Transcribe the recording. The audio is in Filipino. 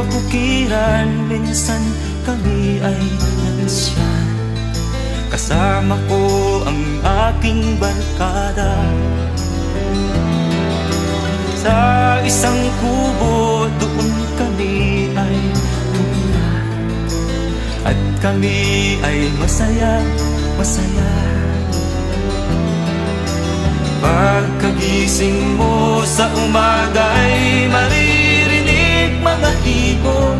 kabukiran, minsan kami ay nansyan. Kasama ko ang aking barkada sa isang kubo, doon kami ay tumira. At kami ay masaya, masaya. Pagkagising mo sa umaga'y maririnig mga ibon